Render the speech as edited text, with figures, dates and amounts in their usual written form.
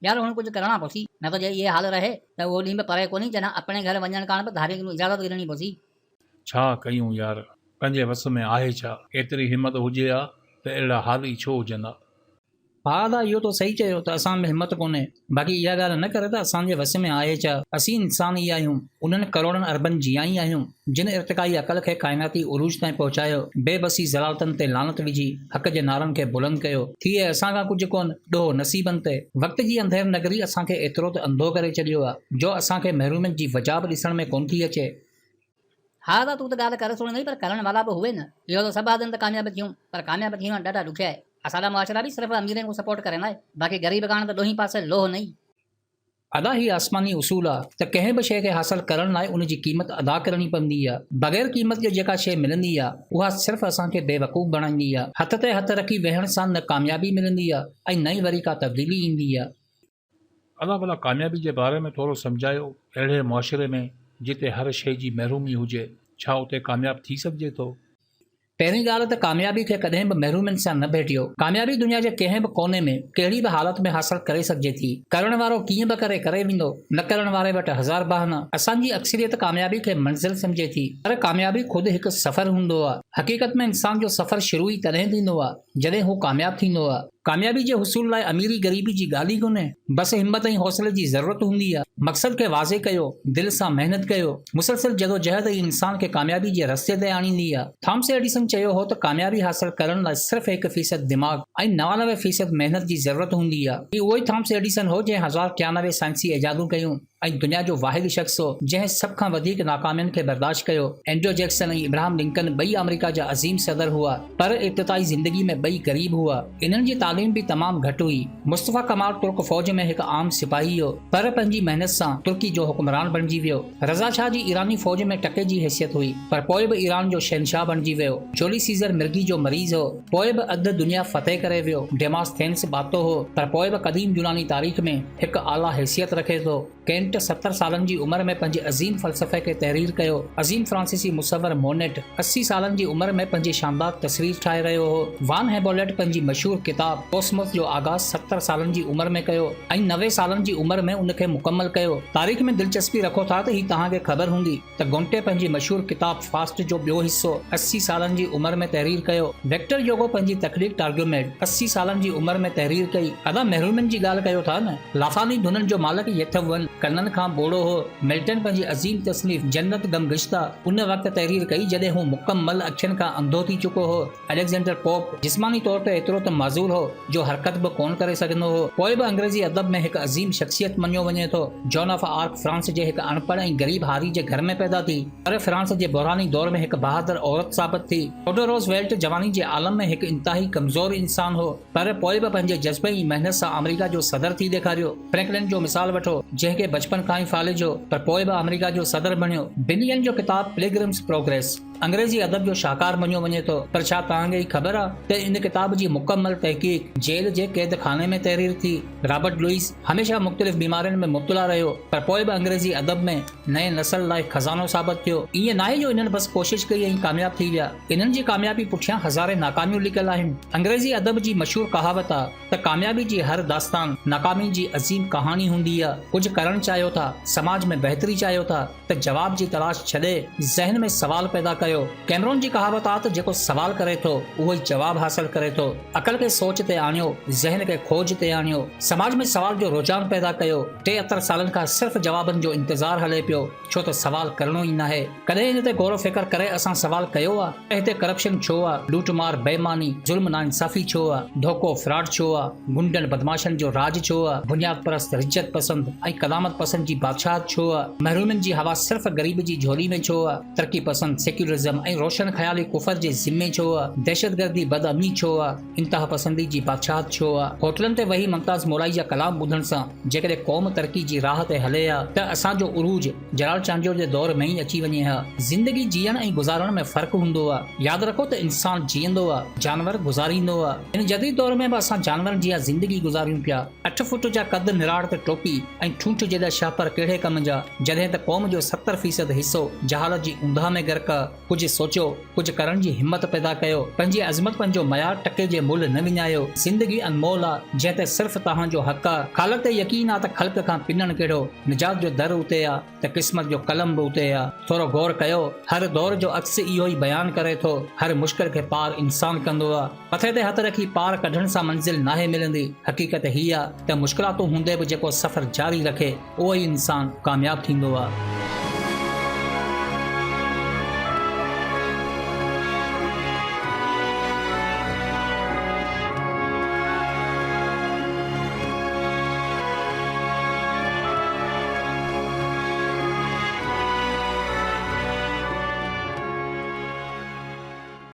यार हुण कुझु करणा पवसी, न त जे इहे हाल रहे त उहो ॾींहुं बि परे कोन्हे जॾहिं अपने घर वञण कारण बि धारी इजाज़त ॾियणी पवसी। छा कयूं यार, पंहिंजे वस में आहे छा? एतिरी हिमत हुजे हा त अहिड़ा हाल ई छो हुजंदा। हा दा इहो तो सही चयो त असां में हिमत कोन्हे, बाक़ी इहा ॻाल्हि न करे त असांजे वस में आहे छा। असीं इंसान ई आहियूं, उन्हनि करोड़नि अरबनि जिया ई आहियूं जिन इर्तिकाई अकल खे काइनाती उरूज ताईं पहुचायो, बेबसी ज़लालतनि ते लानत विझी हक़ जे नारनि खे बुलंद कयो। थिए असां खां कुझु कोन, ॾोहो नसीबनि ते। वक़्त जी अंधेर नगरी असांखे एतिरो त अंधो करे छॾियो आहे जो असांखे महरूमनि जी वजह बि ॾिसण में कोन थी अचे। हा त तूं त ॻाल्हि करे सुणी पर करण वारा बि हुए न। इहो त सभु आदमी त कामयाबु थियूं, पर कामयाबु थियण ॾाढा ॾुखिया आहे। असांजा मुआशरा बि सिर्फ़ु अमीरनि को सपोर्ट करे न आहे, बाक़ी ग़रीब कान त ॾोहीं पासे लोह नहीं। अदा ही आसमानी उसूल आहे त कंहिं बि शइ खे हासिल करण लाइ उन जी क़ीमत अदा करणी पवंदी आहे। बग़ैर क़ीमत जे जेका शइ मिलंदी आहे उहा सिर्फ़ु असांखे बेवकूफ़ बणाईंदी आहे। हथ ते हथ रखी वेहण सां न कामयाबी मिलंदी आहे ऐं न ई वरी का तब्दीली ईंदी आहे। अलाह भला कामयाबी जे बारे में थोरो सम्झायो। अहिड़े मुआशिरे में जिते हर शइ जी महरूमी हुजे, छा उते कामयाबु थी सघिजे थो? पहिरीं ॻाल्हि त कामयाबी खे कॾहिं बि महरूमनि सां न भेटियो। कामयाबी दुनिया जे कंहिं बि कोने में कहिड़ी बि हालत में हासिल करे सघिजे थी। करण वारो कीअं बि करे वेंदो, न करण वारे वटि हज़ार बहाना। असांजी अक्सरियत कामयाबी खे मंज़िल सम्झे थी, पर कामयाबी ख़ुदि हिकु सफ़र हूंदो आहे। हक़ीक़त में इंसान जो सफ़र शुरू ई तॾहिं थींदो आहे जॾहिं हू कामयाबु थींदो आहे। कामयाबी जे हुसूल लाइ अमीरी ग़रीबी जी ॻाल्हि ई कोन्हे, बसि हिम्मत ऐं हौसले जी ज़रूरत हूंदी आहे। मक़सद खे वाज़े कयो, दिलि सां महिनत कयो, मुसलसल जदोजहद ई इंसान खे कामयाबी जे रस्ते ते आणींदी आहे। थॉमस एडिसन चयो हो त कामयाबी हासिल करण लाइ सिर्फ़ु 1% दिमाग़ ऐं 99% महिनत जी ज़रूरत हूंदी आहे। उहो ई थॉमस एडिसन हो जंहिं 1093 साइंसी इजादूं कयूं ऐं दुनिया जो वाहिद शख़्स हो जंहिं सभ खां वधीक नाकामियुनि खे बर्दाश्त कयो। एंड्रो जैक्सन ऐं इब्राहिम लिंकन ॿई अमेरिका जा अज़ीम सदर हुआ, पर इब्तिदाई ज़िंदगी में ॿई ग़रीब हुआ। इन्हनि जी तालीम भी तमामु घटि हुई। मुस्तफ़ा कमाल तुर्क फ़ौज में हिकु आम सिपाही हो, पर पंहिंजी महिनत सां तुर्की जो हुक्मरान बणिजी वियो। रज़ा शाह जी ईरानी फ़ौज में टके जी हैसियत हुई, पर पोइ बि ईरान जो शहनशाह बणिजी वियो। जूलियस सीज़र मिर्गी जो मरीज़ हो, पोइ बि अधु दुनिया फ़तेह करे वियो। डेमास्थेनस बातो हो, पर पोइ बि क़दीम यूनानी तारीख़ में हिकु आला हैसियत रखे थो। केंट 70 सालनि जी उमिरि में पंहिंजे अज़ीम फ़लसफ़े खे तहरीर कयो। अज़ीम फ्रांसीसी मुसवर मोनेट 80 सालनि जी उमिरि में पंहिंजी शानदार तस्वीर ठाहे रहियो हो। वान हेबोलेट पंहिंजी मशहूर किताब कोस्मोस जो आगाज़ 70 सालनि जी उमिरि में कयो ऐं 90 सालनि जी उमिरि में उनखे मुकमल कयो। तारीख़ में दिलचस्पी रखो था त ही तव्हांखे ख़बर हूंदी त गोंटे पंहिंजी मशहूर किताब फास्ट जो ॿियो हिसो 80 सालनि जी उमिरि में तहरीर कयो। विक्टर ह्यूगो पंहिंजी तख़लीक़ टार्गुमेंट 80 सालनि जी उमिरि में तहरीर कई। अदा महरूमनि जी ॻाल्हि कयो था न, लाफानी धुननि जो मालिक यथवन कननि खां बोड़ो हो। मिल्टन पंहिंजी अज़ीम तसनीफ़ जन्नत गम गुश्ता उन वक़्तु तहरीर कई जॾहिं हू मुकम्मल अखियुनि खां अंधो थी चुको हो। अलेक्जेंडर पोप जिस्मानी तौर ते एतिरो त माज़ूर हो जो हरकत बि कोन करे सघंदो हो, पोइ बि अंग्रेज़ी अदब में हिकु अज़ीम शख़्सियत मञियो वञे थो। जॉन ऑफ आर्क फ्रांस जे हिकु अनपढ़ ऐं ग़रीब हारी जे घर में पैदा थी, पर फ्रांस जे बुरहानी दौर में हिकु बहादुर औरत साबित थी। थोडो रोज़वेल्ट जवानी जे आलम में हिकु इंतहाई कमज़ोर इंसान हो, पर पोइ बि पंहिंजे जज़्बे ऐं महिनत सां अमेरिका जो सदर थी ॾेखारियो। फ्रैंकलिन जो मिसाल वठो, जंहिंखे बचपन खां ई फालिजो, पर पोइ बि अमेरिका जो सदर बणियो। बिनियन जो किताब पिलग्रिम्स प्रोग्रेस अंग्रेज़ी अदब जो शाहकार मञियो वञे थो, पर छा तव्हांखे ई ख़बर आहे त इन किताब जी मुकम्मल तहक़ीक़ जेल जे क़ैद खाने में तहरीर थी। रॉबर्ट लुइस हमेशा मुख़्तलिफ़ बीमारियुनि में मुब्तला रहियो, पर पोइ बि अंग्रेज़ी अदब में नए नस्ल लाइ खज़ानो साबित थियो। ईअं नाहे जो इन्हनि बसि कोशिश कई ऐं कामयाबु थी विया। इन्हनि जी कामयाबी पुठियां हज़ारे नाकामियूं लिकियल आहिनि। अंग्रेज़ी अदब जी मशहूर कहावत आहे त कामयाबी जी हर दास्तान नाकामी जी अज़ीम कहानी हूंदी आहे। कुझु करणु चाहियो था, समाज में बहितरी चाहियो था, त जवाब जी तलाश छॾे ज़हन में सवाल पैदा कयो। कैमरून जी कहावत आहे त जेको सवाल करे थो उहो ई जवाब हासिल करे थो। अकल खे सोच ते आणियो, ज़हन खे खोज ते आणियो, समाज में सवाल जो रुझान पैदा कयो। 73 सालनि खां सिर्फ़ जवाबनि जो इंतज़ार हले पियो, छो त सवाल करणो ई नाहे। कॾहिं इन ते गौर फ़िक्र करे असां सवाल कयो आहे त हिते करप्शन छो आहे, लूटमार बेईमानी ज़ुल्म नाइंसाफ़ी छो आहे, धोखो फ्रॉड छो आहे, गुंडनि बदमाशनि जो राज छो आहे, बुनियाद परस्त रिज्जत पसंद ऐं कलामत पसंद जी बादशाहत छो आहे, महरूमनि जी हवा सिर्फ़ ग़रीब जी झोली में छो आहे, तरक़ी पसंद सेक्युलरिज़म ऐं रोशन ख़याली कुफर जे ज़िम्मे छो आहे, दहशतगर्दी बदअमनी छो आहे, इंतहा पसंदी जी बादशाहत छो आहे। होटलनि ते वेही मुमताज़ मौलाई जा कलाम ॿुधण सां जेकॾहिं क़ौम तरक़ी जी राह ते हले हा त असांजो उरूज जलाल चांडियो जे दौर में ई अची वञे हा। ज़िंदगी जीअण ऐं गुज़ारण में फ़र्क़ु हूंदो आहे। यादि रखो त इंसान जीअंदो आहे, जानवर गुज़ारींदो आहे। इन जदीद दौर में बि असां जानवरनि जी ज़िंदगी गुज़ारियूं पिया। 8 फुट जा कद निराड़ ते टोपी ऐं ठूंठ नतीजे जा शाहपर कहिड़े कम जा, जॾहिं त क़ौम जो 70% हिसो जहालत जी ऊंधा में गर्क। कुझु सोचियो, कुझु करण जी हिम्मत पैदा कयो, पंहिंजी अज़मत जो मयार टके जे मुल्ह न विञायो। ज़िंदगी अनमोल आहे जंहिं ते सिर्फ़ तव्हांजो हक़ आहे। ख़ालिक़ ते यकीन आहे त ख़ल्क़ खां पिनण कहिड़ो। निजात जो दर उते आहे त क़िस्मत जो कलम बि उते आहे। थोरो गौर कयो, हर दौर जो अक्स इहो ई बयानु करे थो। हर मुश्किल खे पार इंसान कंदो आहे। पथे ते हथ रखी पार कढण सां मंज़िल नाहे मिलंदी। हक़ीक़त हीअ आहे त मुश्किलातूं हूंदे बि जेको सफ़र जारी रखे उहो ई इंसान कामयाब थींदो आहे।